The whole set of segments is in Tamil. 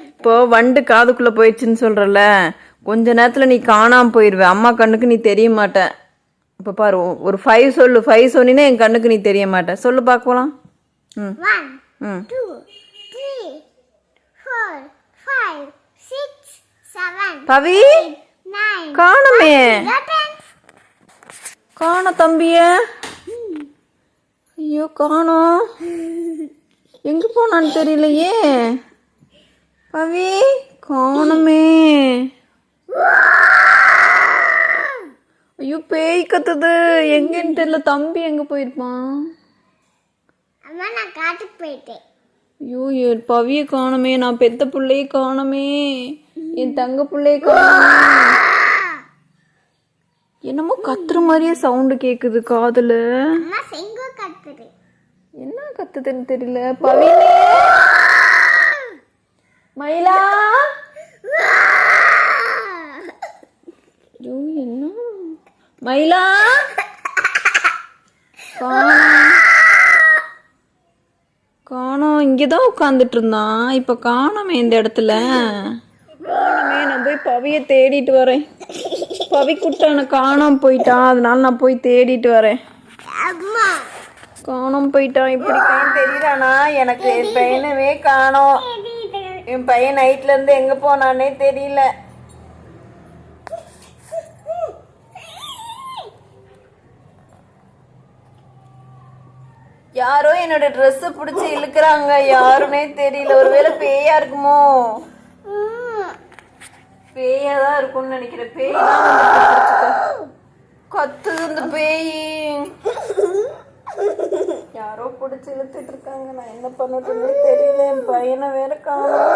இப்போ வண்டு காதுக்குள்ள போயிடுச்சுன்னு சொல்றல, கொஞ்ச நேரத்துல நீ காணாம போயிருவ. அம்மா கண்ணுக்கு நீ தெரிய மாட்ட. இப்ப பாரு, ஒரு 5 சொல்லு. 5 சொன்னீங்கன்னா என் கண்ணுக்கு நீ தெரிய மாட்ட. சொல்லு பார்க்கலாம். 1 2 3 4 5 6 7 பவி 9 காணமே. காண தம்பிய. ஐயோ காணோம். எங்க போனான்னு தெரியலையே. பவி காணமே. ஐயோ பேய் கத்துது. எங்கன்னு தெரியல. தம்பி எங்க போயிருப்பான்? அம்மா நான் காட்டுக்கு போயிட்டேன். ஐயோ என் பவிய காணமே. நான் பெத்த பிள்ளைய காணமே. என் தங்க பிள்ளைய காணமே. என்னமோ கத்துற மாதிரியே சவுண்டு கேக்குது காதுல. அம்மா செங்கோ கத்துது. என்ன கத்துதுன்னு தெரியல. பவி மயிலா. ஐயோ என்ன மயிலா. காணோம். இங்கதான் உட்காந்துட்டு இருந்தான். இப்ப காணோமே இந்த இடத்துல. காணோமே. நான் போய் பவிய தேடிட்டு வரேன். பவி குட்டான காணாம போயிட்டான். அதனால நான் போய் தேடிட்டு வரேன். காணாம போயிட்டான். இப்படி பையன் தெரியறானா? எனக்கு என் பையனவே காணோம். என் பையன் நைட்ல இருந்து எங்க போனானே தெரியல. யாரோ என்னோட ட்ரெஸ் பிடிச்சி இழுக்கிறாங்க. யாருன்னே தெரியல. ஒருவேளை பேயா இருக்குமோ? பேயா தான் இருக்கும்னு நினைக்கிறேன். பேய் தான் கத்துது இந்த பேய். யாரோ பிடிச்சி இழுத்துட்டு இருக்காங்க. நான் என்ன பண்ணட்டும்னே தெரியல. என் பையனை வேற காணோம்.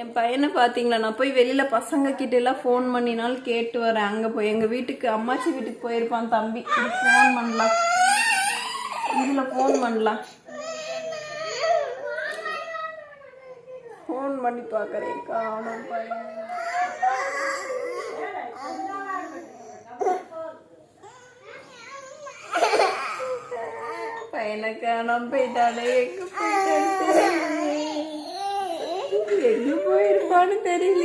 என் பையனை பார்த்தீங்களா? நான் போய் வெளியில் பசங்க கிட்ட எல்லாம் ஃபோன் பண்ணினாலும் கேட்டு வரேன். அங்கே போய் எங்கள் வீட்டுக்கு அம்மாச்சி வீட்டுக்கு போயிருப்பான் தம்பி. ஃபோன் பண்ணலாம். இதில் ஃபோன் பண்ணலாம். ஃபோன் பண்ணி பார்க்குறேன். காணோம் பையன். பையனை காணாம போயிட்டாலே. எங்க போயிருப்பான்னு தெரியல.